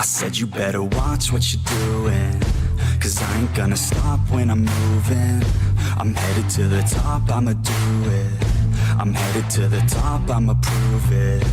I said you better watch what you're doing, 'cause I ain't gonna stop when I'm moving. I'm headed to the top, I'ma do it. I'm headed to the top, I'ma prove it.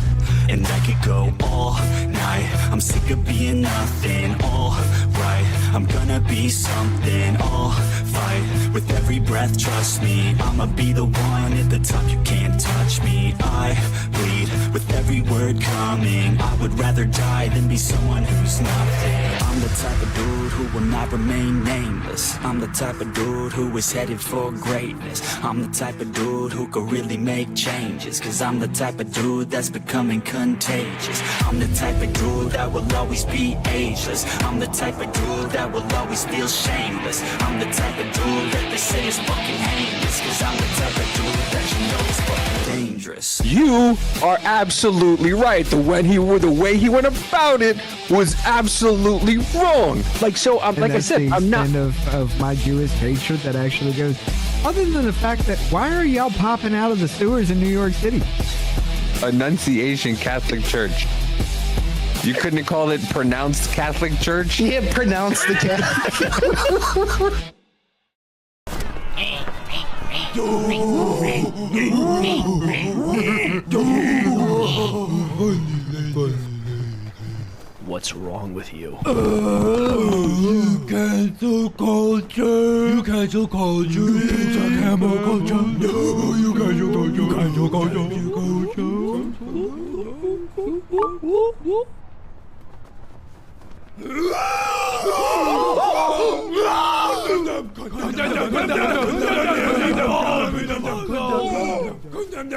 And I could go all night, I'm sick of being nothing. All right, I'm gonna be something. I'll fight with every breath, trust me. I'ma be the one at the top, you can't touch me. I bleed with every word coming. I would rather die than be someone who's nothing. I'm the type of dude who will not remain nameless. I'm the type of dude who is headed for greatness. I'm the type of dude who could really make changes, 'cause I'm the type of dude that's becoming contagious. I'm the type of dude that will always be ageless. I'm the type of dude that will always feel shameless. I'm the type of dude that they say is fucking heinous, 'cause I'm the type of dude that you know is fucking dangerous. You are absolutely right. The way he went about it was absolutely wrong. Like, so, like I said, I'm not of my Jewish hatred that actually goes. Other than the fact that why are y'all popping out of the sewers in New York City? Annunciation Catholic Church. You couldn't call it pronounced Catholic Church? Yeah, pronounce the Catholic. What's wrong with you? You cancel culture. You cancel culture. You cancel camel culture. No, you cancel culture. You cancel culture.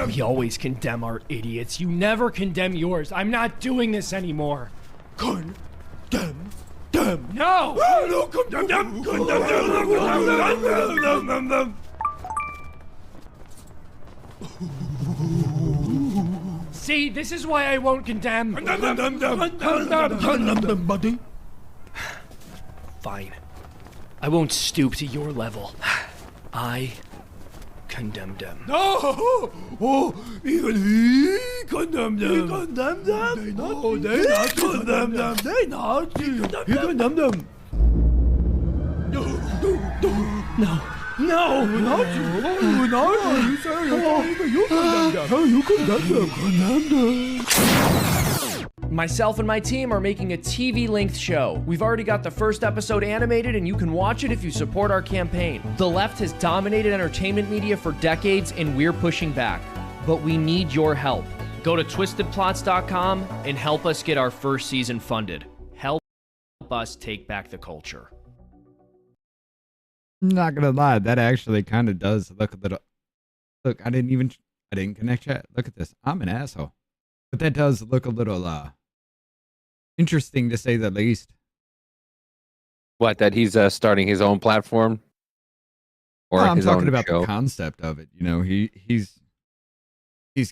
We always condemn our idiots. You never condemn yours. I'm not doing this anymore. Condemn them. No! No, condemn them. Condemn them. See, this is why I won't condemn. Condemn them, buddy. Fine. I won't stoop to your level. I condemn them. No! Oh, even he condemned them. He condemned them? No, they not condemn them. They not. He condemned them. No. No, not you. Not you. You condemned them. You condemned them. Myself and my team are making a TV-length show. We've already got the first episode animated, and you can watch it if you support our campaign. The left has dominated entertainment media for decades, and we're pushing back. But we need your help. Go to twistedplots.com and help us get our first season funded. Help us take back the culture. I'm not gonna lie, that actually kind of does look a little. Look, I didn't connect chat. Look at this. I'm an asshole, but that does look a little interesting to say the least. What, that he's starting his own platform? Or I'm his talking own about show? the concept of it. You know, he's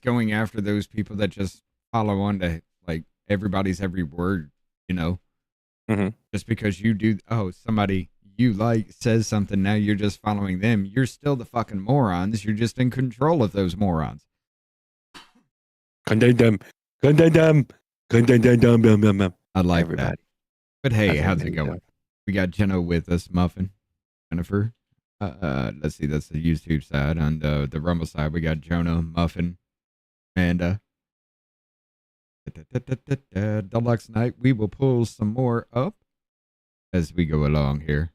going after those people that just follow on to like everybody's every word. You know, just because you do. Oh, somebody you like says something, now you're just following them. You're still the fucking morons. You're just in control of those morons. Condemn them. Condemn them. Condemn them. I like Everybody. that. But hey, how's it going? We got Jenna with us, Muffin, Jennifer. Let's see, that's the YouTube side. On the Rumble side, we got Jonah, Muffin, Amanda. Deluxe Night. We will pull some more up as we go along here.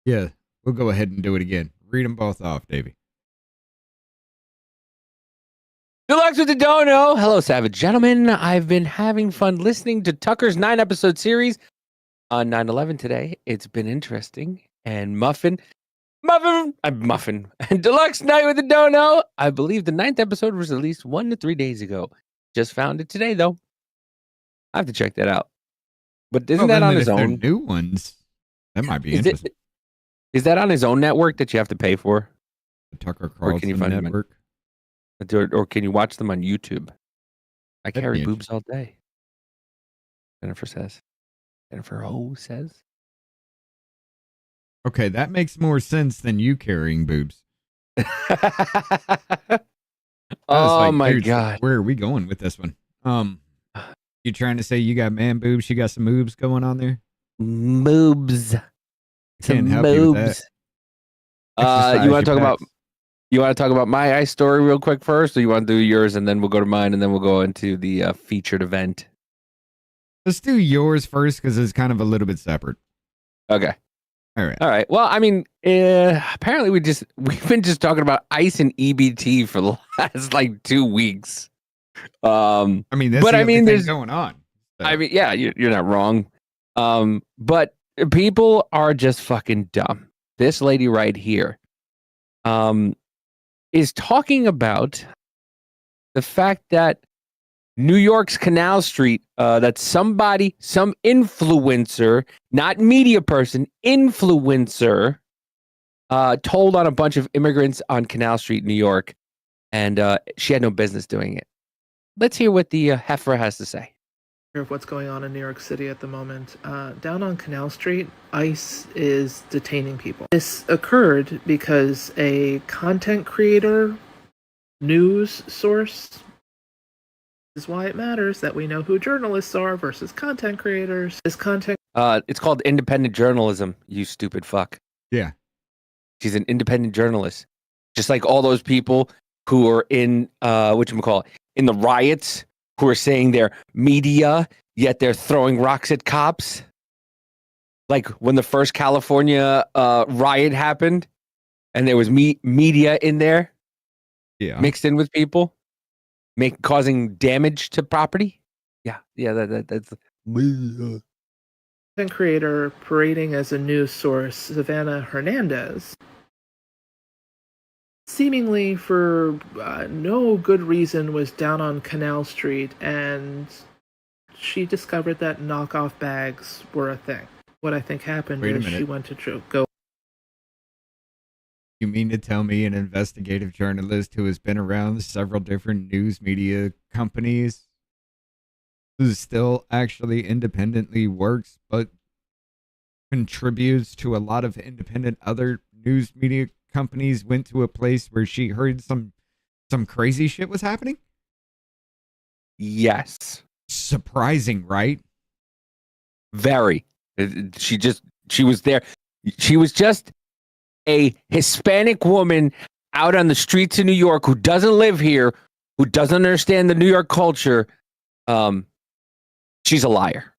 Yeah, we'll go ahead and do it again. Read them both off, Davey. Deluxe with the dono. Hello, savage gentlemen. I've been having fun listening to Tucker's 9-episode series on 9/11 today. It's been interesting. And Muffin, and Deluxe Night with the dono. I believe the 9th episode was released 1 to 3 days ago. Just found it today, though. I have to check that out. But isn't that on his own? New ones. That might be interesting. Is that on his own network that you have to pay for? The Tucker Carlson network. Or can you watch them on YouTube? I carry boobs all day. Jennifer says. Jennifer O says. Okay, that makes more sense than you carrying boobs. Oh my God. Where are we going with this one? You trying to say you got man boobs? She got some moobs going on there? Moobs. Can't Some help you with moobs. Exercise You want to your talk about? pecs. You want to talk about my ice story real quick first, or you want to do yours and then we'll go to mine and then we'll go into the featured event? Let's do yours first because it's kind of a little bit separate. Okay. All right. All right. Well, I mean, apparently we've been just talking about ice and EBT for the last like 2 weeks. I mean, that's but the I only mean, thing there's going on. So. I mean, yeah, you're not wrong. But people are just fucking dumb. This lady right here, is talking about the fact that New York's Canal Street, that some influencer, not media person, influencer, told on a bunch of immigrants on Canal Street, New York, and she had no business doing it. Let's hear what the heifer has to say. Of what's going on in New York City at the moment. Down on Canal Street, ICE is detaining people. This occurred because a content creator, news source, is why it matters that we know who journalists are versus content creators. This content It's called independent journalism, you stupid fuck. Yeah. She's an independent journalist. Just like all those people who are in in the riots, who are saying they're media, yet they're throwing rocks at cops. Like when the first California riot happened, and there was media in there, mixed in with people, causing damage to property. That's content creator parading as a news source, Savannah Hernandez, seemingly for no good reason, was down on Canal Street, and she discovered that knockoff bags were a thing. What I think happened is she went to go. You mean to tell me an investigative journalist who has been around several different news media companies, who still actually independently works, but contributes to a lot of independent other news media companies, went to a place where she heard some crazy shit was happening? Yes. Surprising, right? Very. She was there. She was just a Hispanic woman out on the streets of New York who doesn't live here, who doesn't understand the New York culture. She's a liar.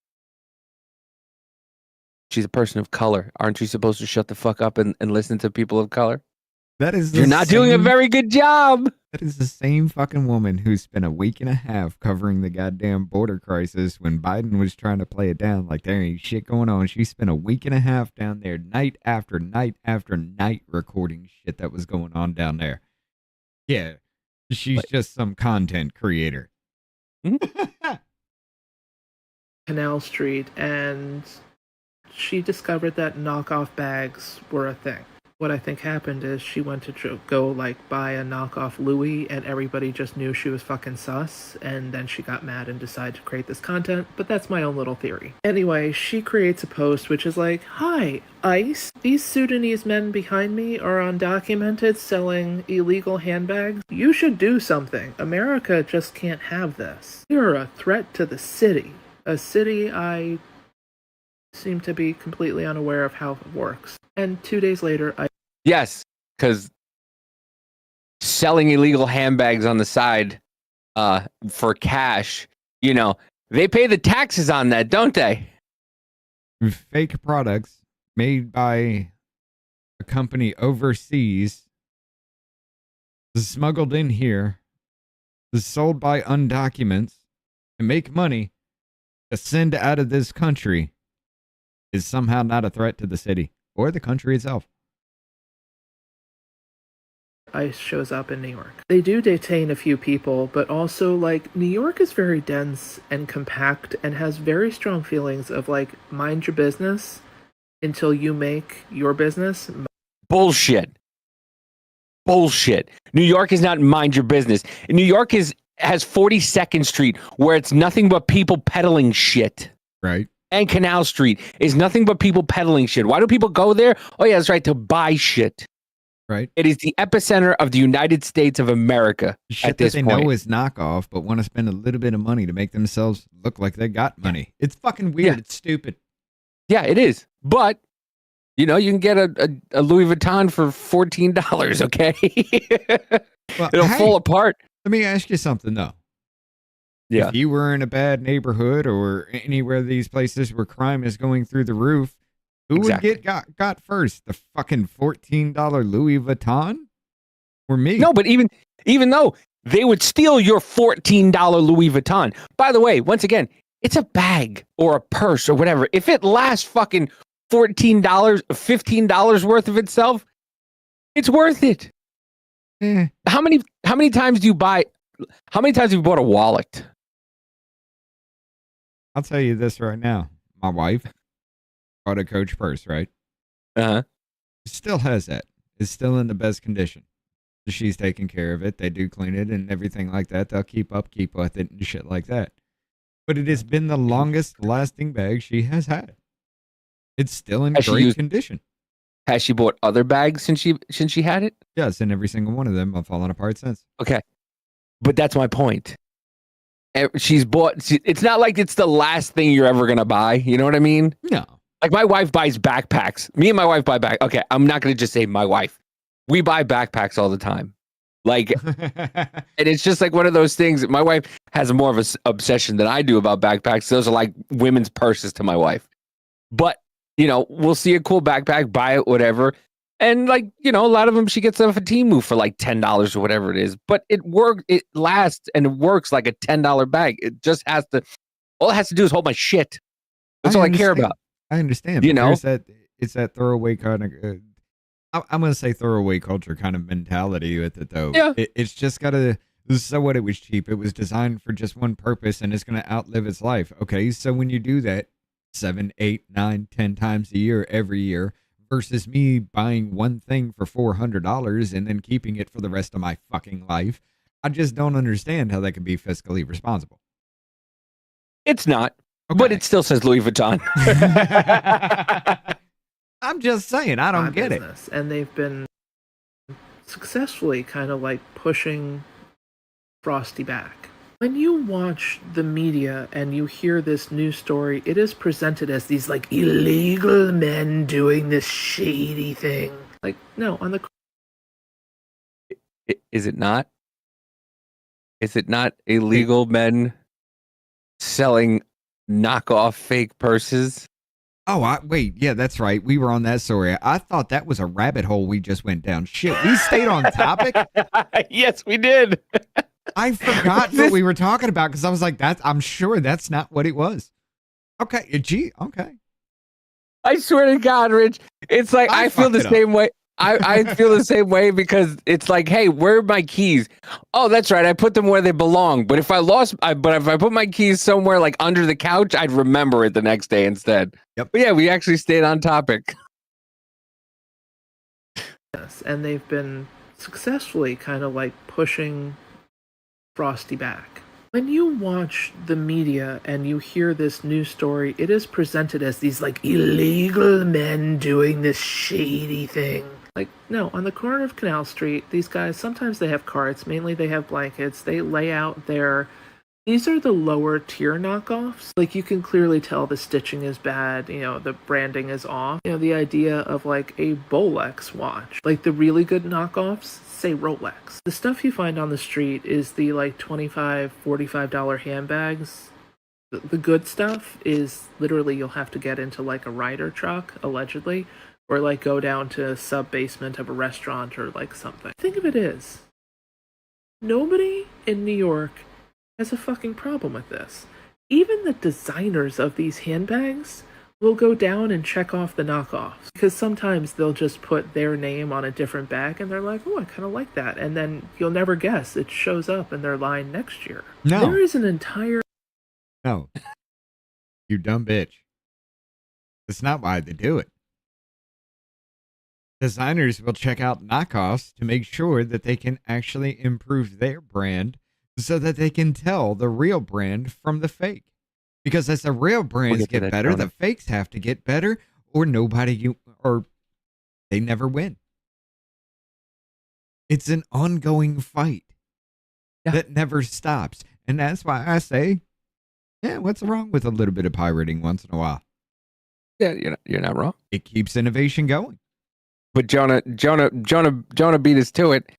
She's a person of color. Aren't you supposed to shut the fuck up and listen to people of color? That is You're not doing a very good job. That is the same fucking woman who spent a week and a half covering the goddamn border crisis when Biden was trying to play it down like there ain't shit going on. She spent a week and a half down there night after night after night recording shit that was going on down there. Yeah, she's just some content creator. Canal Street, and she discovered that knockoff bags were a thing. What I think happened is she went to go buy a knockoff Louis, and everybody just knew she was fucking sus, and then she got mad and decided to create this content, but that's my own little theory. Anyway, she creates a post which is like, "Hi, ICE, these Sudanese men behind me are undocumented selling illegal handbags. You should do something. America just can't have this. You're a threat to the city. A city I seem to be completely unaware of how it works." And 2 days later, Yes, because selling illegal handbags on the side for cash, they pay the taxes on that, don't they? Fake products made by a company overseas, smuggled in here, sold by undocumented, to make money, to send out of this country, is somehow not a threat to the city or the country itself. ICE shows up in New York. They do detain a few people, but also, New York is very dense and compact and has very strong feelings of, mind your business until you make your business. Bullshit. New York is not mind your business. New York has 42nd Street, where it's nothing but people peddling shit. Right. And Canal Street is nothing but people peddling shit. Why do people go there? Oh, yeah, that's right, to buy shit. right? It is the epicenter of the United States of America Shit at this that they point. know is knockoff, but want to spend a little bit of money to make themselves look like they got money. It's fucking weird. Yeah. It's stupid. Yeah, it is. But you know, you can get a Louis Vuitton for $14. Okay, Well, it'll hey, fall apart. let me ask you something though. Yeah. If you were in a bad neighborhood or anywhere of these places where crime is going through the roof, who Exactly. would get got first? The fucking $14 Louis Vuitton? Or me? No, but even though they would steal your $14 Louis Vuitton. By the way, once again, it's a bag or a purse or whatever. If it lasts fucking $14, $15 worth of itself, it's worth it. Eh, How many times do you buy? How many times have you bought a wallet? I'll tell you this right now. My wife bought a Coach purse, right? Uh-huh. Still has that. It's still in the best condition. She's taking care of it. They do clean it and everything like that. They'll keep with it and shit like that. But it has been the longest lasting bag she has had. It's still in Has she great used- condition. Has she bought other bags since she had it? Yes, and every single one of them have fallen apart since. Okay, but that's my point. She's bought. It's not like it's the last thing you're ever gonna buy. You know what I mean? No. Like my wife buys backpacks. Me and my wife buy Okay, I'm not gonna just say my wife. We buy backpacks all the time. Like, and it's just like one of those things. My wife has more of an obsession than I do about backpacks. Those are like women's purses to my wife. But you know, we'll see a cool backpack, buy it, whatever. And like, you know, a lot of them she gets off a Temu for like $10 or whatever it is. But it lasts and it works like a $10 bag. It just has to, all it has to do is hold my shit. That's all I care about. I understand. You but know? it's that throwaway kind of, I'm going to say throwaway culture kind of mentality with it though. Yeah. It's just got to, so what, it was cheap. It was designed for just one purpose and it's going to outlive its life. Okay. So when you do that 7, 8, 9, 10 times a year, every year, versus me buying one thing for $400 and then keeping it for the rest of my fucking life, I just don't understand how that could be fiscally responsible. It's not, Okay. but it still says Louis Vuitton. I'm just saying, I don't get it. business. And they've been successfully kind of like pushing Frosty back. When you watch the media and you hear this news story, it is presented as these like illegal men doing this shady thing. Like, no, on the Is it not? Is it not illegal men selling knockoff fake purses? Oh, wait. Yeah, that's right. We were on that story. I thought that was a rabbit hole we just went down. Shit, we stayed on topic. Yes, we did. I forgot what we were talking about because I was like, I'm sure that's not what it was. Okay. Gee, okay. I swear to God, Rich, it's like I feel fucked the it up. same way. I feel the same way because it's like, hey, where are my keys? Oh, that's right. I put them where they belong. But if if I put my keys somewhere like under the couch, I'd remember it the next day instead. Yep. But yeah, we actually stayed on topic. Yes, and they've been successfully kind of like pushing Frosty back. When you watch the media and you hear this news story, it is presented as these like illegal men doing this shady thing. Like, no, on the corner of Canal Street, these guys, sometimes they have carts, mainly they have blankets, they lay out their... These are the lower tier knockoffs. Like, you can clearly tell the stitching is bad, you know, the branding is off. You know, the idea of like a Rolex watch. Like, the really good knockoffs, say Rolex. The stuff you find on the street is the like $25, $45 handbags. The good stuff is literally you'll have to get into like a Ryder truck, allegedly, or like go down to a sub-basement of a restaurant or like something. Think of it as, nobody in New York has a fucking problem with this. Even the designers of these handbags will go down and check off the knockoffs, because sometimes they'll just put their name on a different bag and they're like, oh, I kind of like that, and then you'll never guess it shows up in their line next year. No. There is an entire... No. You dumb bitch. That's not why they do it. Designers will check out knockoffs to make sure that they can actually improve their brand so that they can tell the real brand from the fake. Because as the real brands get better, the fakes have to get better, or they never win. It's an ongoing fight that never stops. And that's why I say, yeah, what's wrong with a little bit of pirating once in a while? Yeah, you're not wrong. It keeps innovation going. But Jonah beat us to it.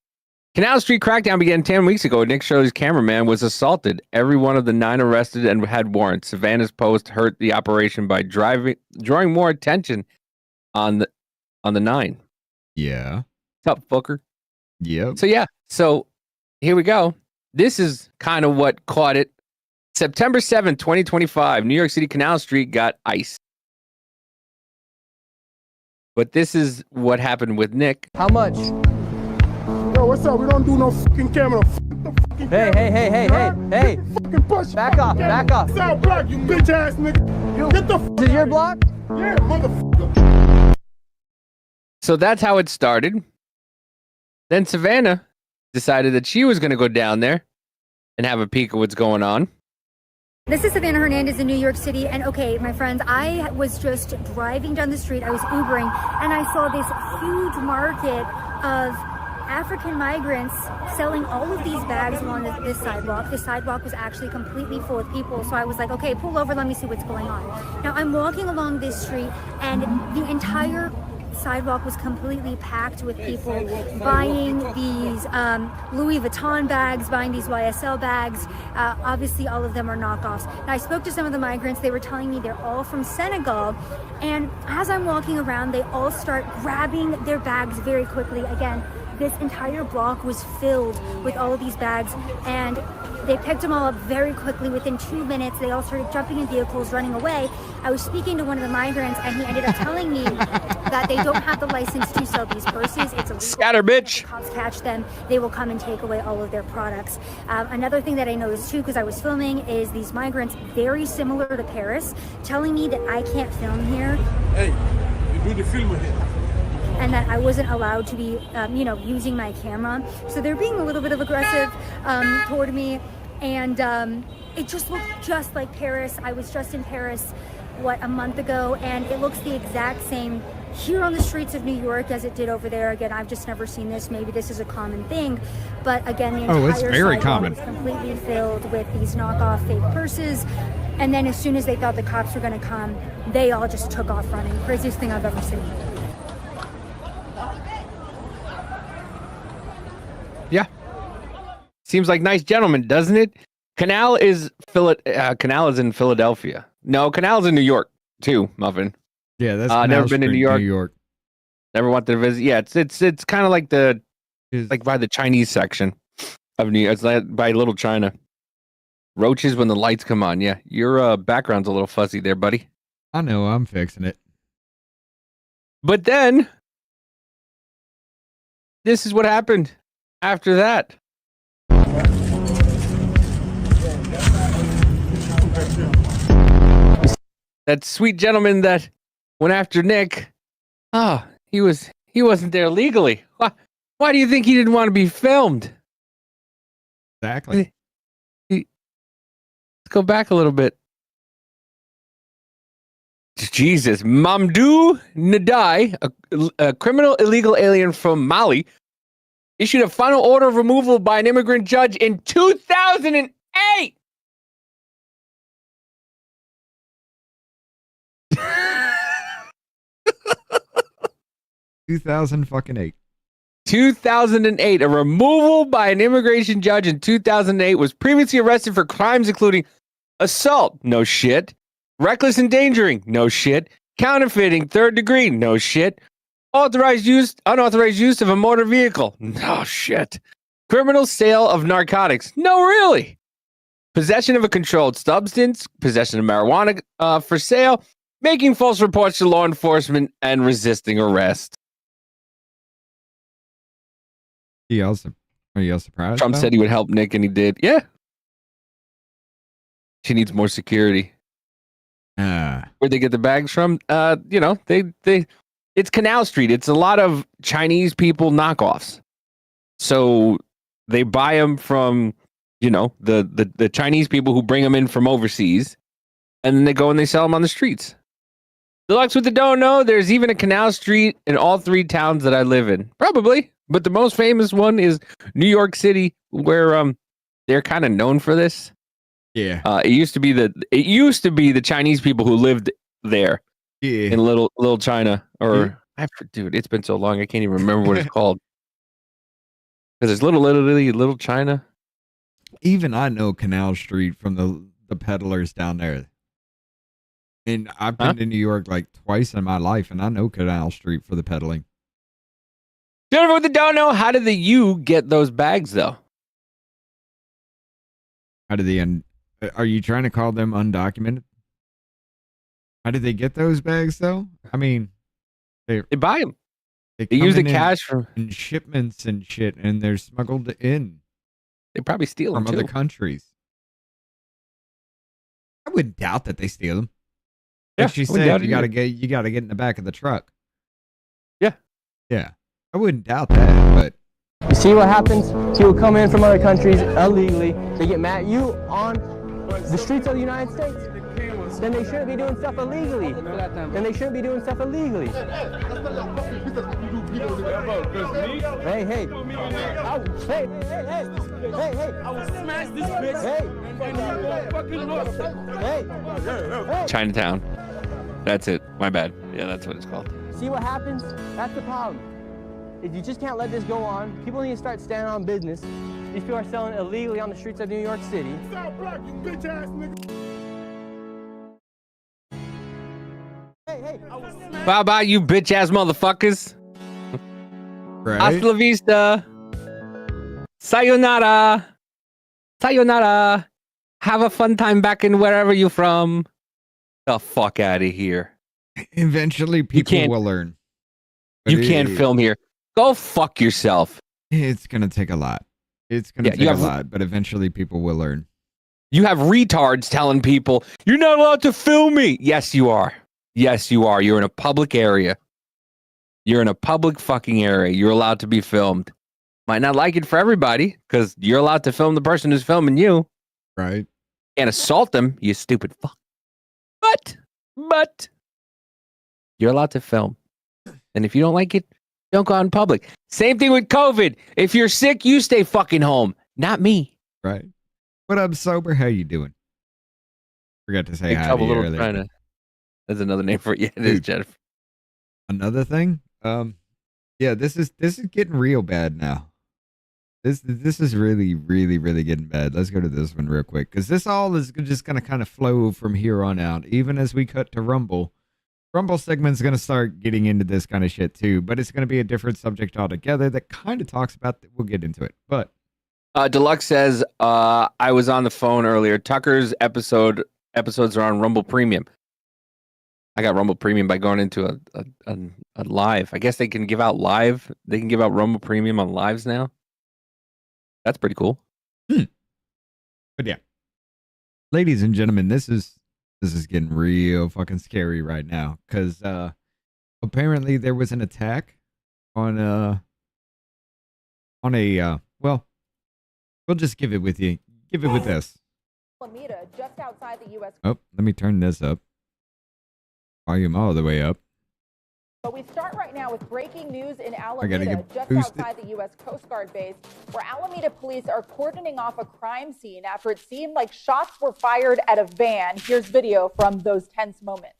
Canal Street crackdown began 10 weeks ago. Nick Shirley's cameraman was assaulted. Every one of the 9 arrested and had warrants. Savannah's post hurt the operation by drawing more attention on the 9. Yeah. What's up, fucker? Yep. So here we go. This is kind of what caught it. September 7th, 2025, New York City Canal Street got iced. But this is what happened with Nick. How much? Yo, what's up? We don't do no fucking camera. Hey. Fucking push. Back off. South block, you bitch ass nigga. Get the This is your block? Yeah, motherfucker. So that's how it started. Then Savannah decided that she was going to go down there and have a peek of what's going on. This is Savannah Hernandez in New York City, and okay, my friends, I was just driving down the street, I was Ubering, and I saw this huge market of African migrants selling all of these bags along this sidewalk. The sidewalk was actually completely full of people, so I was like, okay, pull over, let me see what's going on. Now, I'm walking along this street, and the entire sidewalk was completely packed with people buying these Louis Vuitton bags, buying these YSL bags. Obviously, all of them are knockoffs. Now, I spoke to some of the migrants. They were telling me they're all from Senegal. And as I'm walking around, they all start grabbing their bags very quickly. Again, this entire block was filled with all of these bags, and they picked them all up very quickly. Within 2 minutes, they all started jumping in vehicles, running away. I was speaking to one of the migrants, and he ended up telling me that they don't have the license to sell these purses. It's illegal. Scatter, bitch. If cops catch them, they will come and take away all of their products. Another thing that I noticed too, because I was filming, is these migrants, very similar to Paris, telling me that I can't film here. Hey, you do the film with it. And that I wasn't allowed to be, using my camera. So they're being a little bit of aggressive toward me. And it just looked just like Paris. I was just in Paris, a month ago, and it looks the exact same here on the streets of New York as it did over there. Again, I've just never seen this. Maybe this is a common thing. But again, the entire it's very sidewalk common. was completely filled with these knockoff fake purses. And then as soon as they thought the cops were going to come, they all just took off running. Craziest thing I've ever seen. Yeah. Seems like nice gentlemen, doesn't it? Canal is in Philadelphia. No, Canal's in New York too, Muffin. Yeah, that's never been to New York. New York. Never wanted to visit. Yeah, it's kind of like by the Chinese section of New York. It's like by Little China. Roaches when the lights come on. Yeah, your background's a little fuzzy there, buddy. I know, I'm fixing it. But then this is what happened after that. That sweet gentleman that went after Nick. He wasn't there legally. Why do you think he didn't want to be filmed? Exactly. Let's go back a little bit. Jesus. Mamdou Nadai, a criminal illegal alien from Mali, issued a final order of removal by an immigrant judge in 2008. 2008. 2008. A removal by an immigration judge in 2008 was previously arrested for crimes including assault, no shit, reckless endangering, no shit, counterfeiting, third degree, no shit, unauthorized use of a motor vehicle, no shit, criminal sale of narcotics, no really, possession of a controlled substance, possession of marijuana for sale, making false reports to law enforcement, and resisting arrest. Are you all surprised? Trump said he would help Nick, and he did. Yeah. She needs more security. Where'd they get the bags from? It's Canal Street. It's a lot of Chinese people knockoffs. So they buy them from, the Chinese people who bring them in from overseas, and then they go and they sell them on the streets. Deluxe with the don't know, there's even a Canal Street in all 3 towns that I live in. Probably. But the most famous one is New York City, where they're kind of known for this. Yeah. It used to be the Chinese people who lived there in little China. Or dude, it's been so long I can't even remember what it's called. Because there's little China. Even I know Canal Street from the peddlers down there. And I've been to New York like twice in my life, and I know Canal Street for the peddling. For the don't know, how did the U get those bags though? How did they are you trying to call them undocumented? How did they get those bags though? I mean, they buy them. They use the cash from shipments and shit, and they're smuggled in. They probably steal them from other countries. I would doubt that they steal them. Yeah, like she said, you gotta get in the back of the truck. Yeah. Yeah. I wouldn't doubt that, but you see what happens? People come in from other countries illegally. They get mad at you on the streets of the United States. Then they shouldn't be doing stuff illegally. Hey, hey. I will smash this bitch. Hey. Chinatown. That's it. My bad. Yeah, that's what it's called. See what happens? That's the problem. If you just can't let this go on, people need to start standing on business. These people are selling illegally on the streets of New York City. Stop black, you bitch ass nigga. Hey, bye bye, you bitch ass motherfuckers. Right. Hasta la vista. Sayonara. Sayonara. Have a fun time back in wherever you're from. The fuck out of here. Eventually, people will learn. You can't film here. Go fuck yourself. It's going to take a lot. It's going to take a lot, but eventually people will learn. You have retards telling people, you're not allowed to film me. Yes, you are. Yes, you are. You're in a public area. You're in a public fucking area. You're allowed to be filmed. Might not like it for everybody, because you're allowed to film the person who's filming you. Right. And assault them, you stupid fuck. But, you're allowed to film. And if you don't like it, don't go out in public. Same thing with COVID. If you're sick, you stay fucking home. Not me. Right. What up, sober? How you doing? Forgot to say hi to you earlier. That's another name for it. Yeah, it is, Jennifer. Another thing? Yeah, this is getting real bad now. This is really, really, really getting bad. Let's go to this one real quick, because this all is just going to kind of flow from here on out. Even as we cut to Rumble. Rumble segment's going to start getting into this kind of shit too, but it's going to be a different subject altogether that kind of talks about that. We'll get into it. But Deluxe says, I was on the phone earlier. Tucker's episodes are on Rumble Premium. I got Rumble Premium by going into a live. I guess they can give out live. They can give out Rumble Premium on lives now. That's pretty cool. But yeah, ladies and gentlemen, this is getting real fucking scary right now, because apparently there was an attack on a well, we'll just give it with you. Give it with this. Alameda, just outside the U.S. Oh, let me turn this up. Volume all the way up. But we start right now with breaking news in Alameda, just outside the U.S. Coast Guard base, where Alameda police are cordoning off a crime scene after it seemed like shots were fired at a van. Here's video from those tense moments.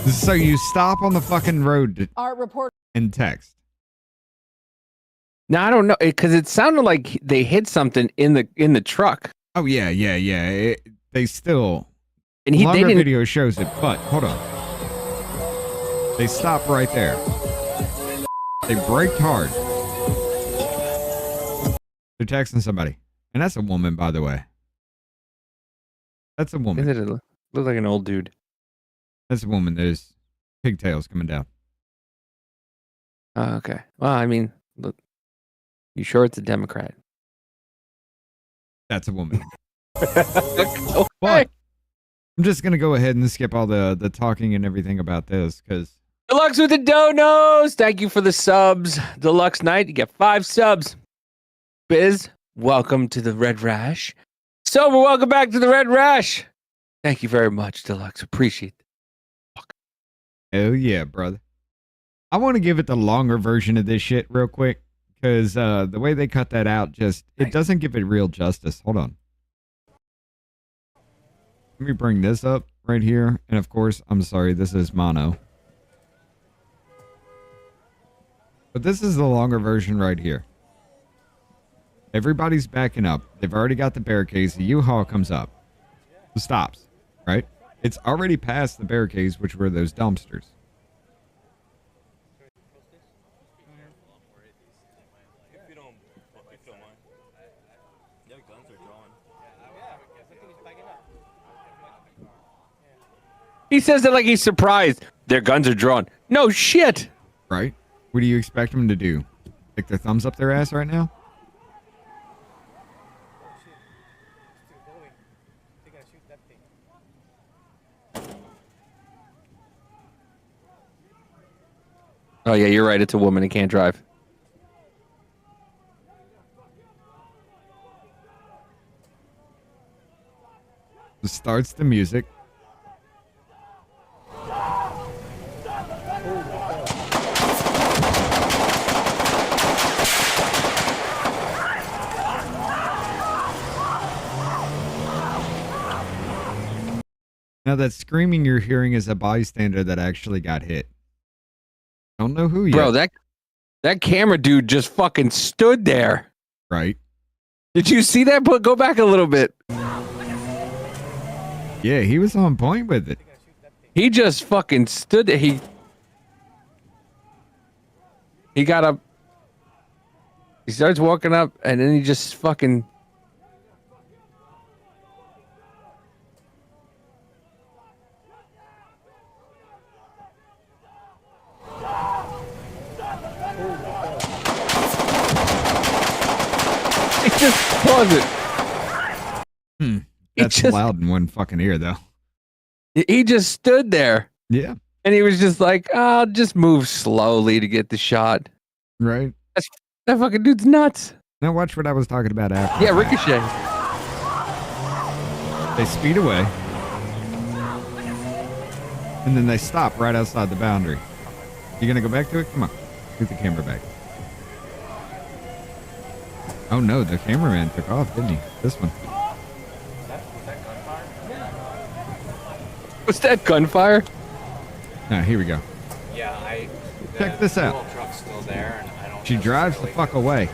So you stop on the fucking road Our report and text. Now I don't know, because it sounded like they hit something in the truck. Oh yeah. They still. And they didn't. Video shows it, but hold on. They stop right there. They braked hard. They're texting somebody, and that's a woman, by the way. That's a woman. It looks like an old dude. That's a woman. There's pigtails coming down. Oh, okay. Well, I mean, Look, you sure it's a Democrat? That's a woman. Okay. But I'm just gonna go ahead and skip all the talking and everything about this because Deluxe with the donos. Thank you for the subs. Deluxe Knight, you get 5 subs. Biz, welcome to the Red Rash. Sober, welcome back to the Red Rash. Thank you very much, Deluxe. Appreciate it. oh yeah, brother. I want to give it the longer version of this shit real quick because the way they cut that out it doesn't give it real justice. Hold on. Let me bring this up right here. And of course, I'm sorry, this is mono. But this is the longer version right here. Everybody's backing up. They've already got the barricades. The U-Haul comes up. It stops, right? It's already past the barricades, which were those dumpsters. He says that like he's surprised. Their guns are drawn. No shit. Right? What do you expect them to do? Stick their thumbs up their ass right now? Oh yeah, you're right. It's a woman. It can't drive. It starts the music. Now that screaming you're hearing is a bystander that actually got hit. Don't know who yet. Bro, that camera dude just fucking stood there. Right. Did you see that? But go back a little bit. Yeah, he was on point with it. He just fucking stood there. He got up. He starts walking up, and then he just fucking. Just pause it. That's just, loud in one fucking ear, though. He just stood there. Yeah. And he was just like, I'll just move slowly to get the shot. Right. That fucking dude's nuts. Now watch what I was talking about after. Yeah, Ricochet. They speed away. And then they stop right outside the boundary. You gonna go back to it? Come on. Get the camera back. Oh no, the cameraman took off, didn't he? This one. Was that gunfire? Ah, here we go. Yeah, check this out. Truck's still there, and I don't she drives the fuck away.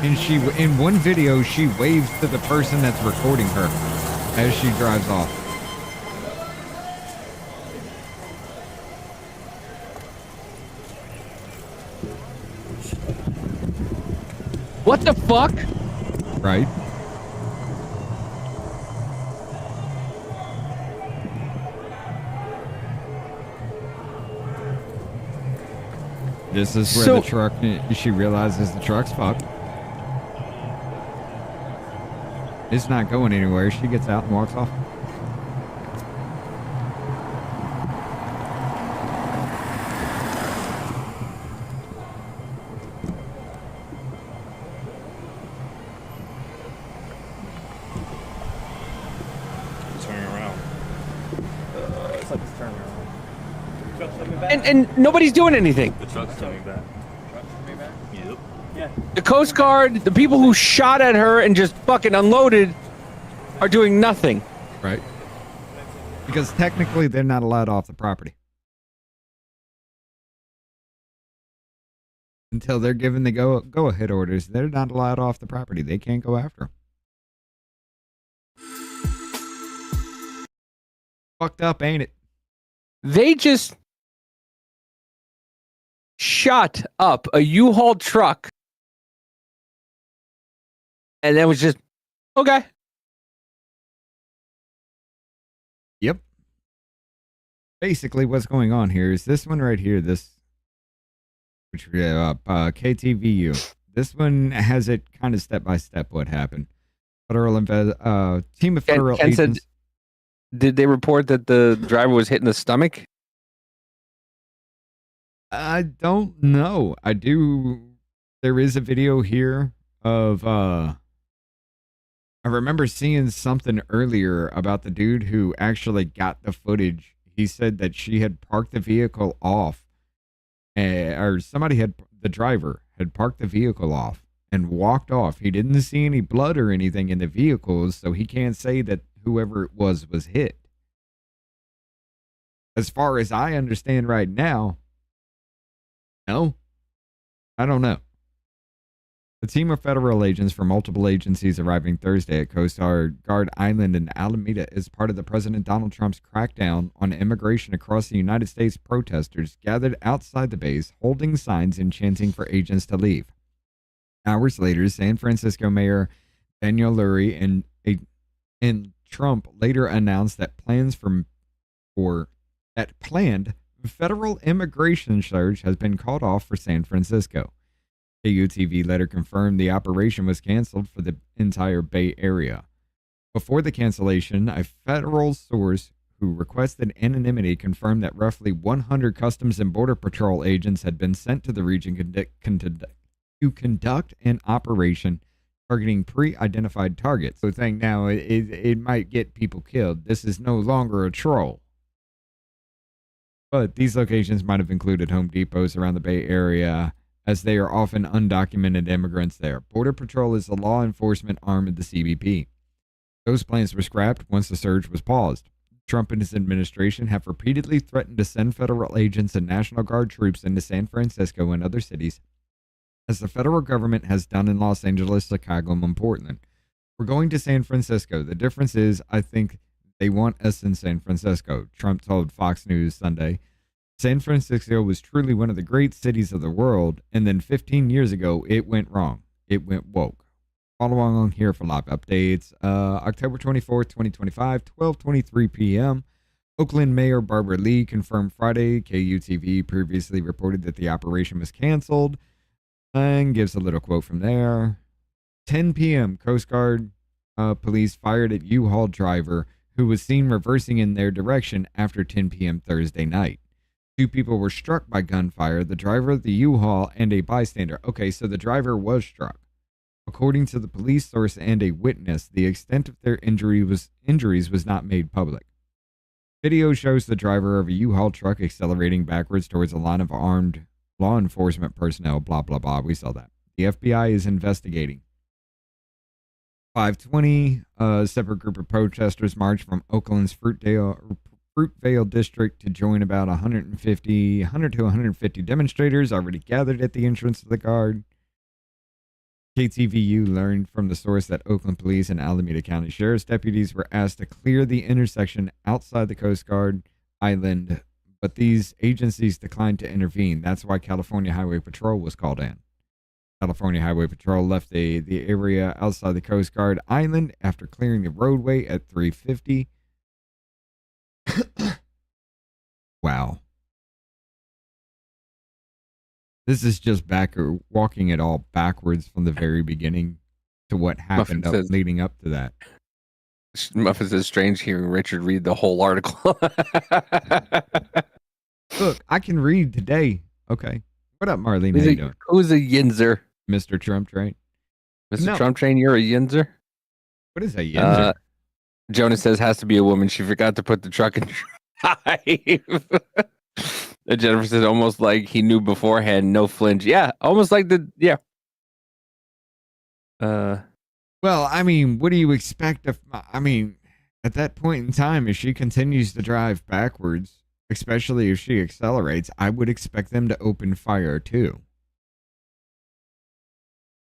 And in one video, she waves to the person that's recording her as she drives off. What the fuck? Right. This is where the truck, she realizes the truck's fucked. It's not going anywhere. She gets out and walks off. Turning around. It's like it's turning around. And nobody's doing anything. The truck's coming back. Yep. Yeah. The Coast Guard, the people who shot at her and just fucking unloaded are doing nothing. Right. Because technically they're not allowed off the property. Until they're given the go-ahead orders, they're not allowed off the property. They can't go after them. Fucked up, ain't it? They just shot up a U-Haul truck and then was just, okay. Yep. Basically, what's going on here is this one right here, this which we have up, KTVU. This one has it kind of step by step what happened. Team of federal Ken said, agents. did they report that the driver was hit in the stomach? I don't know. There is a video here of, I remember seeing something earlier about the dude who actually got the footage. He said that she had parked the vehicle off, or the driver had parked the vehicle off and walked off. He didn't see any blood or anything in the vehicles, so he can't say that whoever it was hit. As far as I understand right now, no, I don't know. The team of federal agents from multiple agencies arriving Thursday at Coast Guard Island in Alameda is part of the President Donald Trump's crackdown on immigration across the United States. Protesters gathered outside the base, holding signs and chanting for agents to leave. Hours later, San Francisco Mayor Daniel Lurie and Trump later announced that planned federal immigration surge has been called off for San Francisco. KUTV later confirmed the operation was canceled for the entire Bay Area. Before the cancellation, a federal source who requested anonymity confirmed that roughly 100 Customs and Border Patrol agents had been sent to the region to conduct an operation targeting pre-identified targets. So saying now it might get people killed. This is no longer a troll. But these locations might have included Home Depots around the Bay Area, as they are often undocumented immigrants there. Border Patrol is the law enforcement arm of the CBP. Those plans were scrapped once the surge was paused. Trump and his administration have repeatedly threatened to send federal agents and National Guard troops into San Francisco and other cities, as the federal government has done in Los Angeles, Chicago, and Portland. We're going to San Francisco. The difference is, I think they want us in San Francisco, Trump told Fox News Sunday. San Francisco was truly one of the great cities of the world, and then 15 years ago, it went wrong. It went woke. Follow along here for live updates. October 24th, 2025, 12:23 p.m. Oakland Mayor Barbara Lee confirmed Friday. KUTV previously reported that the operation was canceled, and gives a little quote from there. 10 p.m., Coast Guard police fired at U-Haul driver who was seen reversing in their direction after 10 p.m. Thursday night. 2 people were struck by gunfire, the driver of the U-Haul and a bystander. Okay, so the driver was struck. According to the police source and a witness, the extent of their injuries was not made public. Video shows the driver of a U-Haul truck accelerating backwards towards a line of armed law enforcement personnel, blah, blah, blah. We saw that. The FBI is investigating. 5:20, a separate group of protesters marched from Oakland's Fruitvale district to join about 100 to 150 demonstrators already gathered at the entrance of the guard. KTVU learned from the source that Oakland Police and Alameda County Sheriff's deputies were asked to clear the intersection outside the Coast Guard Island, but these agencies declined to intervene. That's why California Highway Patrol was called in. California Highway Patrol left the area outside the Coast Guard Island after clearing the roadway at 3:50. Wow. This is just walking it all backwards from the very beginning to what happened leading up to that. Muffin says, strange hearing Richard read the whole article. Look, I can read today. Okay. What up, Marlene? How you doing? Who's a yinzer? Mr. Trump Train. Mr. Trump Train, you're a yinzer? What is a yinzer? Jonas says, has to be a woman. She forgot to put the truck in drive. Jennifer says, almost like he knew beforehand, no flinch. Yeah, almost like Well, I mean, what do you expect at that point in time, if she continues to drive backwards, especially if she accelerates, I would expect them to open fire too.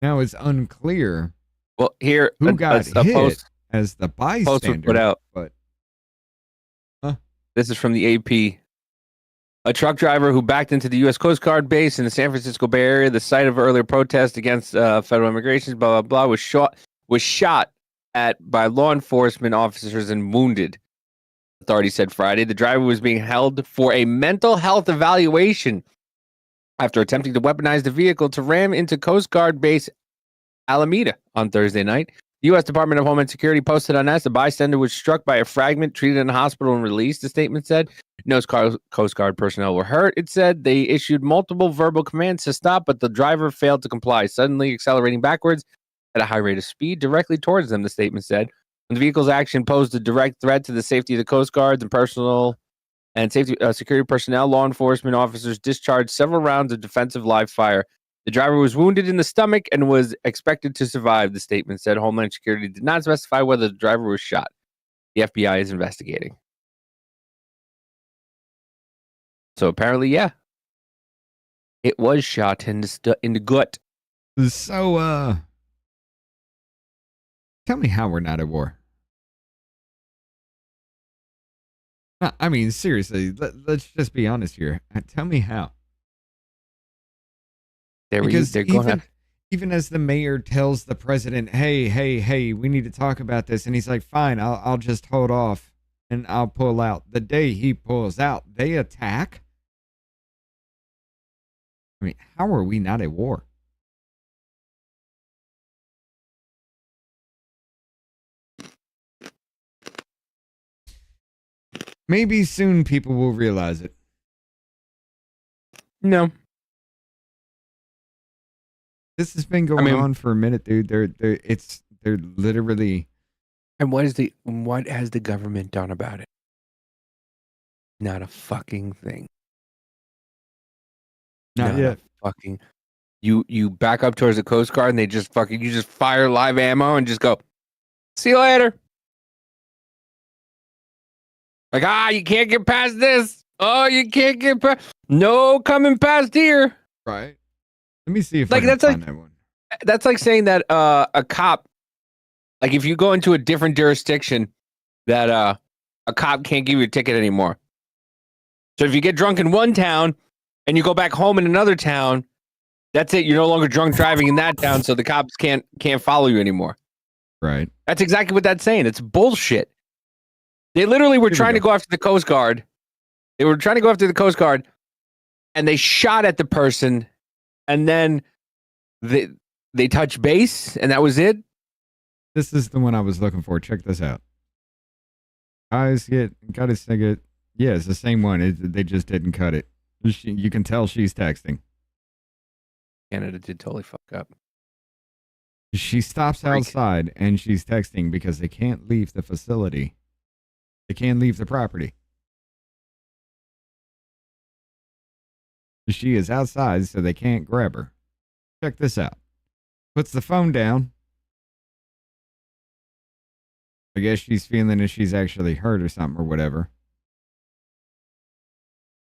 Now it's unclear. Well, here who got hit as the bystander. Post was put out. But this is from the AP. A truck driver who backed into the U.S. Coast Guard base in the San Francisco Bay Area, the site of earlier protests against federal immigration, blah, blah, blah, was shot at by law enforcement officers and wounded. Authorities said Friday the driver was being held for a mental health evaluation after attempting to weaponize the vehicle to ram into Coast Guard base Alameda on Thursday night. The U.S. Department of Homeland Security posted on X, the bystander was struck by a fragment, treated in a hospital, and released, the statement said. No Coast Guard personnel were hurt. It said they issued multiple verbal commands to stop, but the driver failed to comply, suddenly accelerating backwards at a high rate of speed directly towards them, the statement said. The vehicle's action posed a direct threat to the safety of the Coast Guard and personal and safety security personnel. Law enforcement officers discharged several rounds of defensive live fire. The driver was wounded in the stomach and was expected to survive, the statement said. Homeland Security did not specify whether the driver was shot. The FBI is investigating. So apparently, yeah, it was shot in the gut. So, tell me how we're not at war. I mean, seriously, let's just be honest here. Tell me how. Because even as the mayor tells the president, hey, we need to talk about this, and he's like, fine, I'll just hold off and I'll pull out. The day he pulls out, they attack. I mean, how are we not at war? Maybe soon people will realize it. No. This has been going on for a minute, dude. They're literally. And what has the government done about it? Not a fucking thing. Not yet. Fucking. You back up towards the Coast Guard and they just you just fire live ammo and just go, see you later. Like, you can't get past this. Oh, you can't get past. No coming past here. Right. Let me see if I can find that one. That's like saying that a cop, like if you go into a different jurisdiction, that a cop can't give you a ticket anymore. So if you get drunk in one town and you go back home in another town, that's it. You're no longer drunk driving in that town, so the cops can't follow you anymore. Right. That's exactly what that's saying. It's bullshit. They literally were trying to go after the Coast Guard. They were trying to go after the Coast Guard, and they shot at the person, and then they touched base, and that was it. This is the one I was looking for. Check this out. Guys got his ticket. Yeah, it's the same one. They just didn't cut it. You can tell she's texting. Canada did totally fuck up. She stops outside, and she's texting because they can't leave the facility. They can't leave the property. She is outside, so they can't grab her. Check this out. Puts the phone down. I guess she's feeling that she's actually hurt or something or whatever.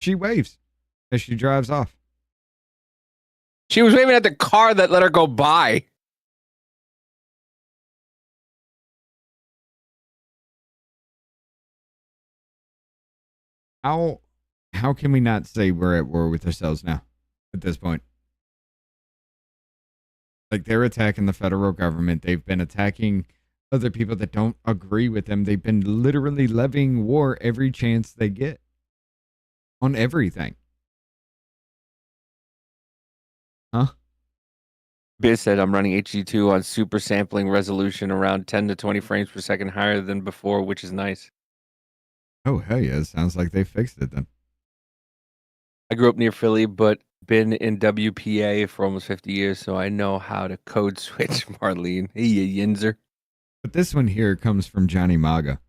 She waves as she drives off. She was waving at the car that let her go by. How can we not say we're at war with ourselves now at this point? Like, they're attacking the federal government. They've been attacking other people that don't agree with them. They've been literally levying war every chance they get on everything. Huh? Biz said, I'm running HD2 on super sampling resolution around 10 to 20 frames per second higher than before, which is nice. Oh, hell yeah. It sounds like they fixed it then. I grew up near Philly, but been in WPA for almost 50 years, so I know how to code switch, Marlene. Hey, you yinzer. But this one here comes from Johnny Maga.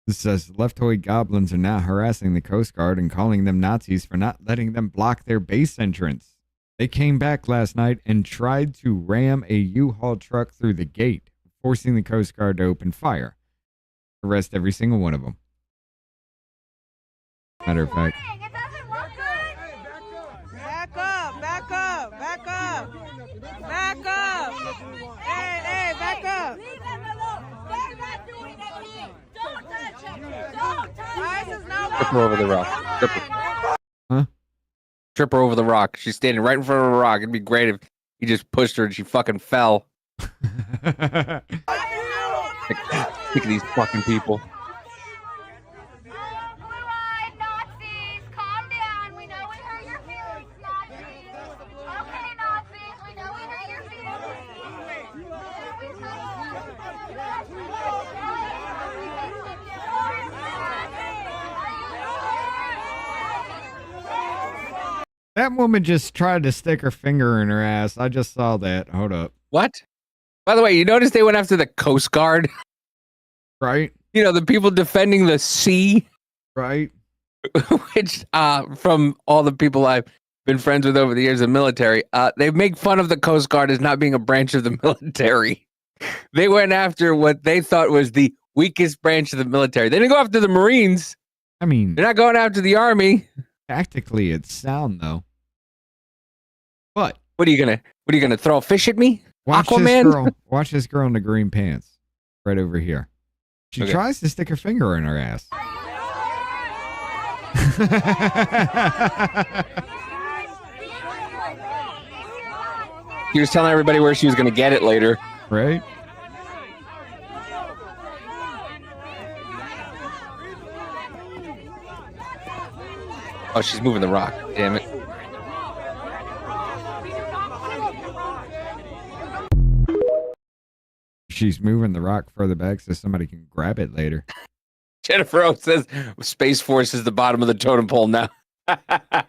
This says, leftoid goblins are now harassing the Coast Guard and calling them Nazis for not letting them block their base entrance. They came back last night and tried to ram a U-Haul truck through the gate, forcing the Coast Guard to open fire. Arrest every single one of them. Matter of fact. Back up, back up, back up, back up. Hey, back up. Leave them alone. They're not doing anything. Don't touch him. Don't touch him. Trip her over the rock. Trip her. Huh? Trip her over the rock. She's standing right in front of a rock. It'd be great if you just pushed her and she fucking fell. Look at these fucking people. That woman just tried to stick her finger in her ass. I just saw that. Hold up. What? By the way, you notice they went after the Coast Guard? Right? You know, the people defending the sea? Right. Which, from all the people I've been friends with over the years in the military, they make fun of the Coast Guard as not being a branch of the military. They went after what they thought was the weakest branch of the military. They didn't go after the Marines. I mean, they're not going after the Army. Tactically, it's sound though. But what are you gonna throw a fish at me? Watch Aquaman? This girl. Watch this girl in the green pants, right over here. She tries to stick her finger in her ass. She was telling everybody where she was gonna get it later. Right. Oh, she's moving the rock. Damn it. She's moving the rock further back so somebody can grab it later. Jennifer O says Space Force is the bottom of the totem pole now. I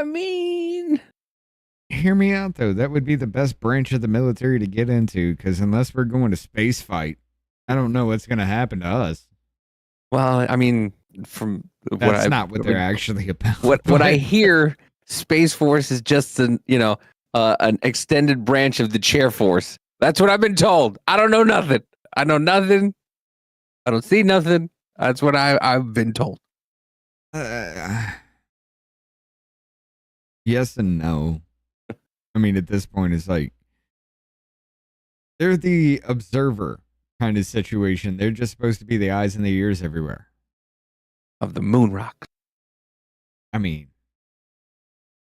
mean, hear me out though. That would be the best branch of the military to get into, because unless we're going to space fight, I don't know what's going to happen to us. Well, I mean, from that's not what they're actually about. What I hear, Space Force is just an extended branch of the Chair Force. That's what I've been told. I don't know nothing. I know nothing. I don't see nothing. That's what I've been told. Yes and no. I mean, at this point, it's like they're the observer kind of situation. They're just supposed to be the eyes and the ears everywhere of the moon rock. I mean,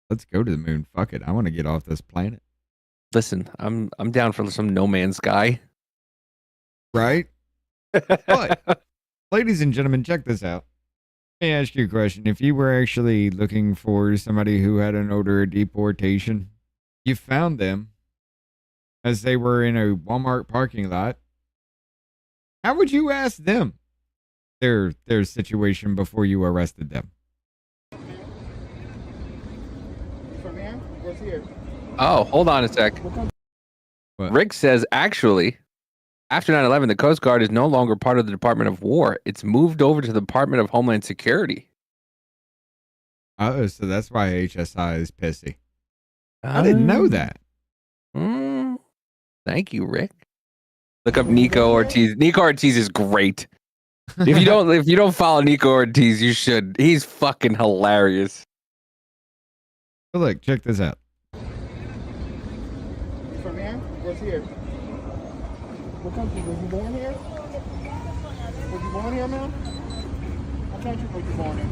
let's go to the moon. Fuck it. I want to get off this planet. Listen, I'm down for some No Man's Sky. Right? But, ladies and gentlemen, check this out. Let me ask you a question. If you were actually looking for somebody who had an order of deportation, you found them as they were in a Walmart parking lot, how would you ask them their situation before you arrested them? Oh, hold on a sec. What? Rick says, actually, after 9/11, the Coast Guard is no longer part of the Department of War. It's moved over to the Department of Homeland Security. Oh, so that's why HSI is pissy. I didn't know that. Thank you, Rick. Look up Nico Ortiz. Nico Ortiz is great. If you don't follow Nico Ortiz, you should. He's fucking hilarious. But look, check this out. From here? What's here? What country? Was you born here? Was you born here, man? What country were you born in?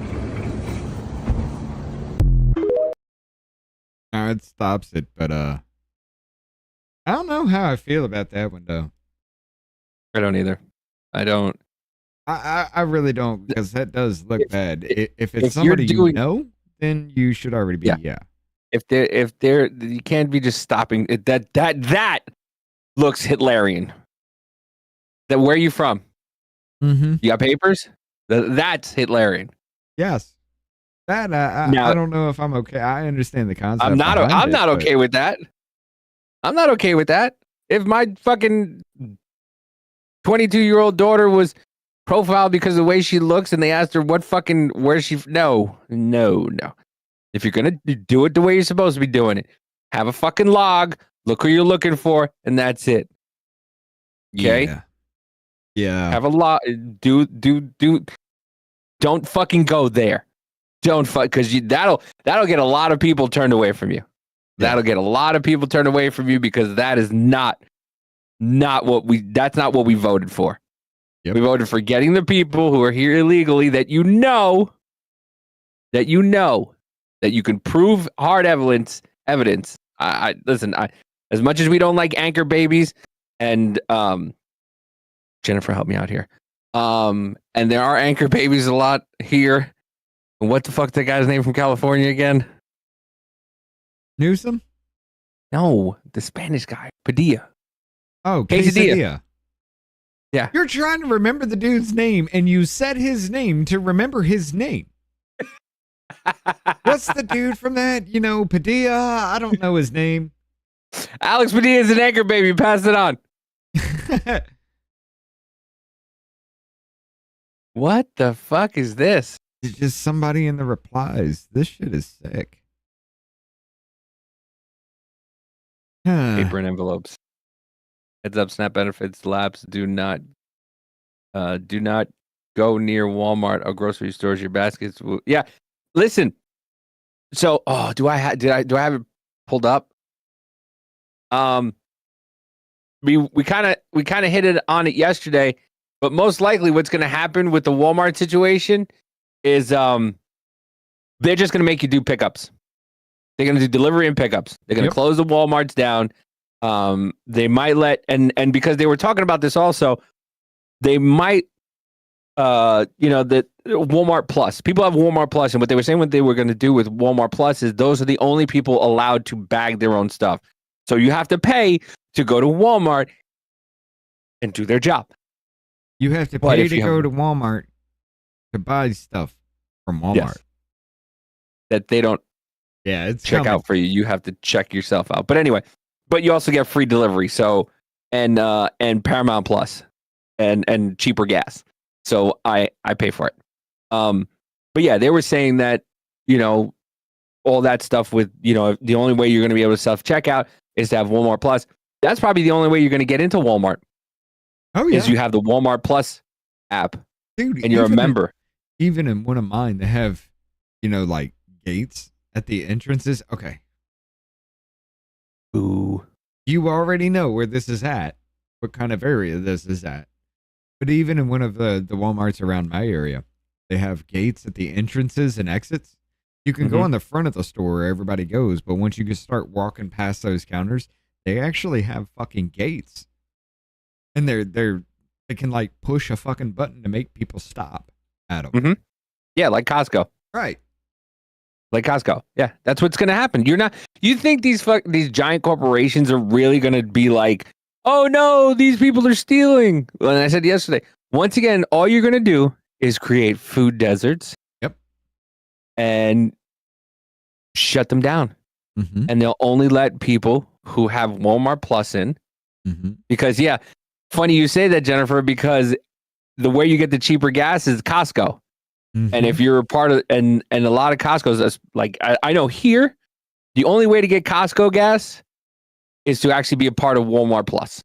No, it stops it, but I don't know how I feel about that one though. I don't either. I don't. I really don't, because that does look bad. If it's somebody you know, then you should already be yeah. If they're you can't be just stopping it. That looks Hitlerian. That where are you from? Mm-hmm. You got papers? That's Hitlerian. Yes. That I don't know if I'm okay. I understand the concept. I'm not okay with that. I'm not okay with that. If my fucking 22-year-old daughter was profiled because of the way she looks and they asked her where she no. If you're gonna do it the way you're supposed to be doing it, have a fucking log, look who you're looking for, and that's it. Okay? Yeah. Have a log. Don't fucking go there. Don't because that'll get a lot of people turned away from you. Yeah. That'll get a lot of people turned away from you because that is not that's not what we voted for. Yep. We voted for getting the people who are here illegally that you know that you can prove hard evidence. I listen, as much as we don't like anchor babies and Jennifer, help me out here. And there are anchor babies a lot here. What the fuck that guy's name from California again? Newsom? No, the Spanish guy. Padilla. Oh, Quesadilla. Yeah. You're trying to remember the dude's name, and you said his name to remember his name. What's the dude from that? You know, Padilla? I don't know his name. Alex Padilla is an anchor baby. Pass it on. What the fuck is this? It's just somebody in the replies. This shit is sick. Paper and envelopes. Heads up, SNAP benefits lapse. Do not go near Walmart or grocery stores. Your baskets will. Yeah, listen. So, do I have it pulled up? We kind of hit it on it yesterday, but most likely what's going to happen with the Walmart situation is they're just going to make you do pickups. They're going to do delivery and pickups. They're going to close the Walmarts down. They might let and because they were talking about this also, they might that Walmart Plus. People have Walmart Plus, and what they were saying what they were going to do with Walmart Plus is those are the only people allowed to bag their own stuff. So you have to pay to go to Walmart and do their job. You have to pay to go to Walmart to buy stuff from Walmart. Yes. That they don't it's check out for you. You have to check yourself out. But anyway, but you also get free delivery. So and Paramount Plus and cheaper gas. So I pay for it. But yeah, they were saying that, all that stuff with, the only way you're going to be able to self-checkout is to have Walmart Plus. That's probably the only way you're going to get into Walmart. Oh, yeah. Is you have the Walmart Plus app. Dude, and you're a member. Even in one of mine, they have, like gates at the entrances. Okay. Ooh. You already know where this is at, what kind of area this is at. But even in one of the Walmarts around my area, they have gates at the entrances and exits. You can go on the front of the store where everybody goes, but once you start walking past those counters, they actually have fucking gates. And they can like push a fucking button to make people stop at them. Mm-hmm. Yeah, like Costco. Right. Like Costco. Yeah, that's what's going to happen. You think these giant corporations are really going to be like, oh no, these people are stealing. Well, and I said yesterday, once again, all you're going to do is create food deserts. Yep. And shut them down. Mm-hmm. And they'll only let people who have Walmart Plus in. Mm-hmm. Because, yeah, funny you say that, Jennifer, because the way you get the cheaper gas is Costco. Mm-hmm. And if you're a part of, and a lot of Costco's, that's like, I know here, the only way to get Costco gas is to actually be a part of Walmart Plus.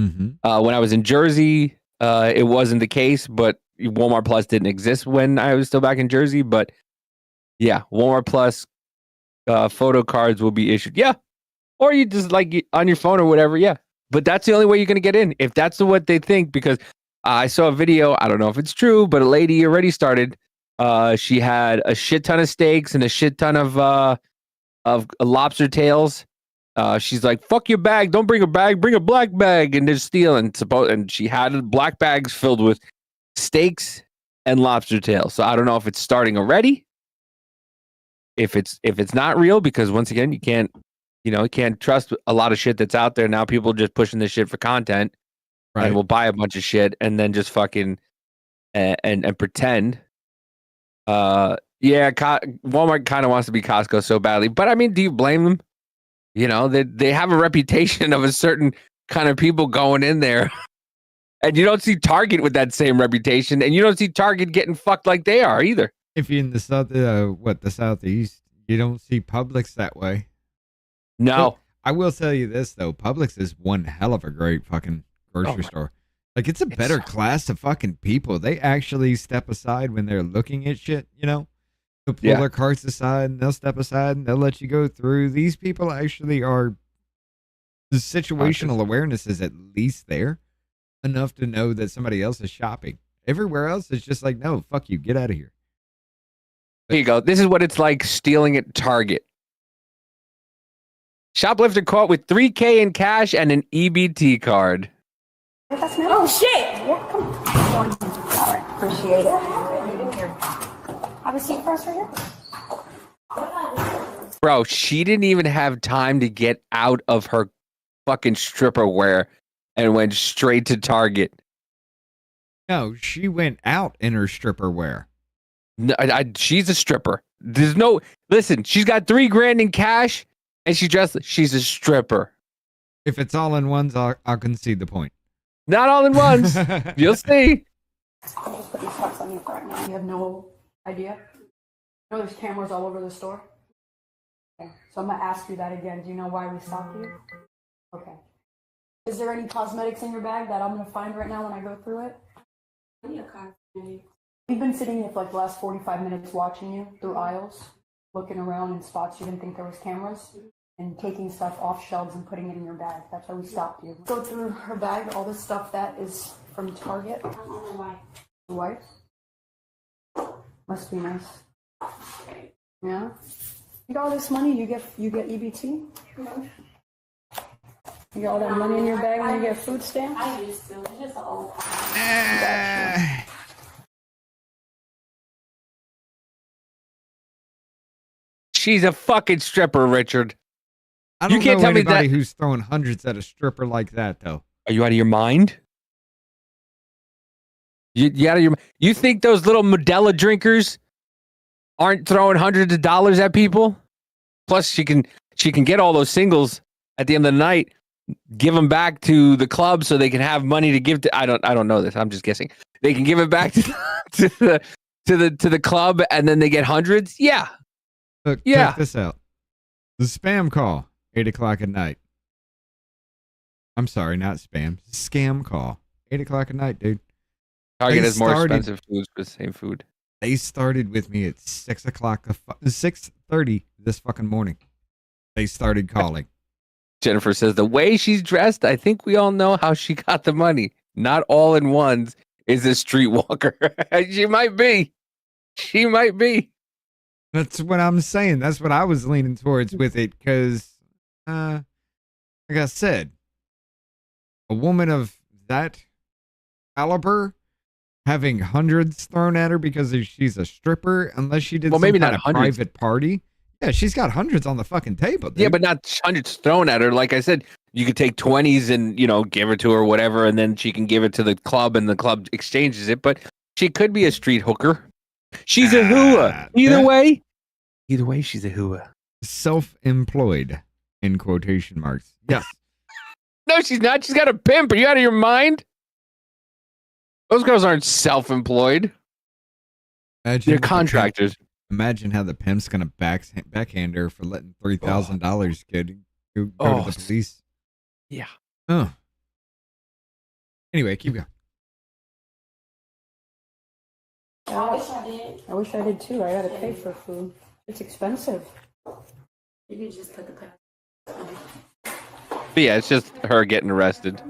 Mm-hmm. When I was in Jersey, it wasn't the case, but Walmart Plus didn't exist when I was still back in Jersey. But yeah, Walmart Plus photo cards will be issued. Yeah. Or you just like on your phone or whatever. Yeah. But that's the only way you're going to get in. If that's what they think, because I saw a video, I don't know if it's true, but a lady already started. She had a shit ton of steaks and a shit ton of lobster tails. She's like, fuck your bag. Don't bring a bag. Bring a black bag. And they're stealing. And she had black bags filled with steaks and lobster tails. So I don't know if it's starting already. If it's not real, because once again, you can't trust a lot of shit that's out there. Now people just pushing this shit for content. Right. And will buy a bunch of shit and then just fucking and pretend. Walmart kind of wants to be Costco so badly. But I mean, do you blame them? They have a reputation of a certain kind of people going in there. And you don't see Target with that same reputation. And you don't see Target getting fucked like they are either. If you're in the Southeast, you don't see Publix that way. No. But I will tell you this, though. Publix is one hell of a great fucking grocery store. Like, it's a better class of fucking people. They actually step aside when they're looking at shit, They'll pull their carts aside, and they'll step aside, and they'll let you go through. These people actually are... The situational awareness is at least there enough to know that somebody else is shopping. Everywhere else, it's just like, no, fuck you, get out of here. Here you go. This is what it's like stealing at Target. Shoplifter caught with $3,000 in cash and an EBT card. Oh, shit! Yeah, come on. All right, appreciate it. Have a seat for us right here. Bro, she didn't even have time to get out of her fucking stripper wear and went straight to Target. No, she went out in her stripper wear. No, she's a stripper. There's no listen. She's got $3,000 in cash, and she's a stripper. If it's all in ones, I'll concede the point. Not all in ones. You'll see. I'll just put these stuff on you right now. You have no idea. You know there's cameras all over the store. Okay, so I'm gonna ask you that again. Do you know why we stopped you? Okay. Is there any cosmetics in your bag that I'm gonna find right now when I go through it? We've been sitting here for like the last 45 minutes watching you through aisles, looking around in spots you didn't think there was cameras, and taking stuff off shelves and putting it in your bag. That's why we stopped you. Go through her bag, all this stuff that is from Target. I don't know why. Your wife? Must be nice. Yeah? You got all this money, you get EBT? No. You got all that money in your bag when you get food stamps? I used to. It's just all. She's a fucking stripper, Richard. I don't you can't know tell me anybody that. who's throwing hundreds at a stripper like that, though. Are you out of your mind? You out of your? You think those little Modelo drinkers aren't throwing hundreds of dollars at people? Plus, she can get all those singles at the end of the night, give them back to the club so they can have money to give to. I don't know this. I'm just guessing. They can give it back to the club, and then they get hundreds. Yeah. Look, yeah. Check this out. The spam call, 8:00 at night. I'm sorry, not spam. Scam call, 8:00 at night, dude. Target has more expensive foods for the same food. They started with me at 6:30 this fucking morning. They started calling. Jennifer says the way she's dressed, I think we all know how she got the money. Not all in ones is a streetwalker. She might be. She might be. That's what I'm saying. That's what I was leaning towards with it, because, like I said, a woman of that caliber having hundreds thrown at her because she's a stripper, unless she did maybe some not kind of hundreds. private party. Yeah, she's got hundreds on the fucking table, dude. Yeah, but not hundreds thrown at her. Like I said, you could take 20s and, give it to her or whatever, and then she can give it to the club and the club exchanges it. But she could be a street hooker. She's a hooah. Either way, she's a hooah. Self-employed, in quotation marks. Yes. No, she's not. She's got a pimp. Are you out of your mind? Those girls aren't self-employed. They're contractors. Imagine how the pimp's gonna backhand her for letting $3,000 go to the police. Yeah. Oh. Anyway, keep going. I wish I did too. I gotta pay for food. It's expensive. You can just put the pack. But yeah, it's just her getting arrested.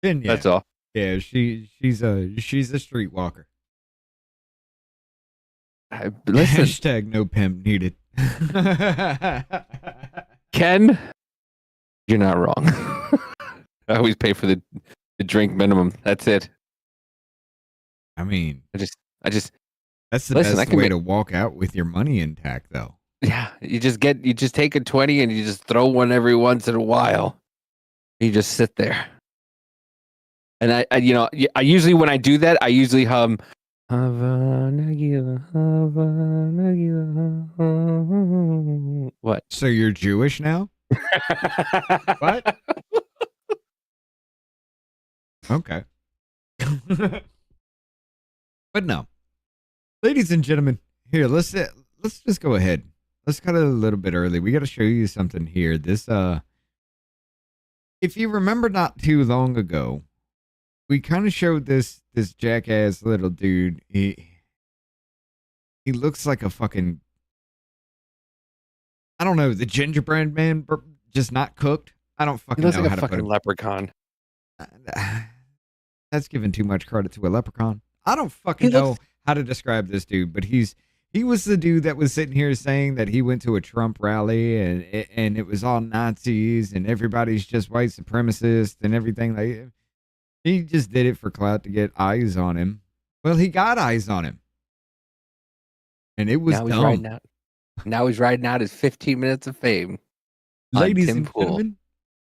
And yeah, that's all. Yeah, she's a streetwalker. Listen. Hashtag no pimp needed. Ken, you're not wrong. I always pay for the drink minimum. That's it. I mean, I just. That's the best way to walk out with your money intact, though. Yeah, you just take a 20 and you just throw one every once in a while. You just sit there. And I usually when I do that, I usually hum. What? So you're Jewish now? What? Okay. But no. Ladies and gentlemen, here, let's just go ahead. Let's cut it a little bit early. We got to show you something here. This if you remember not too long ago, we kind of showed this jackass little dude. He looks like a fucking, I don't know, the gingerbread man, just not cooked. I don't fucking know like how a to fucking put him. leprechaun. That's giving too much credit to a leprechaun. I don't fucking know how to describe this dude, but he was the dude that was sitting here saying that he went to a Trump rally and it was all Nazis and everybody's just white supremacists and everything. Like, he just did it for clout to get eyes on him. Well, he got eyes on him, and it was dumb. Now he's riding out his 15 minutes of fame. Ladies and gentlemen,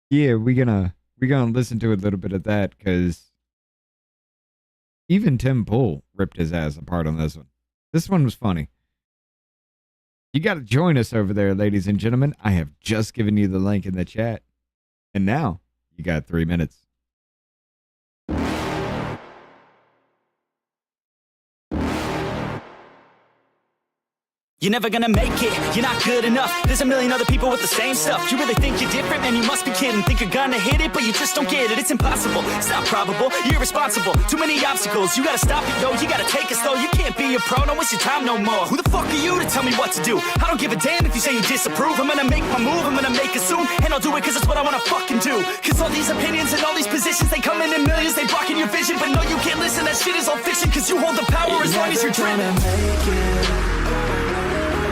yeah, we're gonna listen to a little bit of that because Even Tim Pool ripped his ass apart on this one. This one was funny. You got to join us over there, ladies and gentlemen. I have just given you the link in the chat. And now you got 3 minutes. You're never gonna make it, you're not good enough. There's a million other people with the same stuff. You really think you're different? Man, you must be kidding. Think you're gonna hit it, but you just don't get it. It's impossible, it's not probable, you're irresponsible. Too many obstacles, you gotta stop it, yo. You gotta take it slow, you can't be a pro. Don't waste your time no more. Who the fuck are you to tell me what to do? I don't give a damn if you say you disapprove. I'm gonna make my move, I'm gonna make it soon. And I'll do it cause it's what I wanna fucking do. Cause all these opinions and all these positions, they come in millions, they blocking your vision. But no, you can't listen, that shit is all fiction. Cause you hold the power as long as you're dreaming.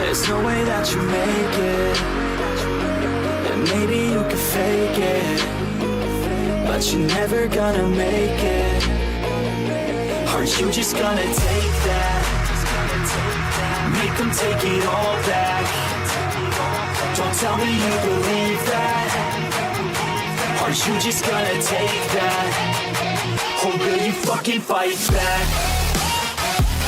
There's no way that you make it. And maybe you could fake it, but you're never gonna make it. Are you just gonna take that? Make them take it all back. Don't tell me you believe that. Are you just gonna take that? Or will you fucking fight back?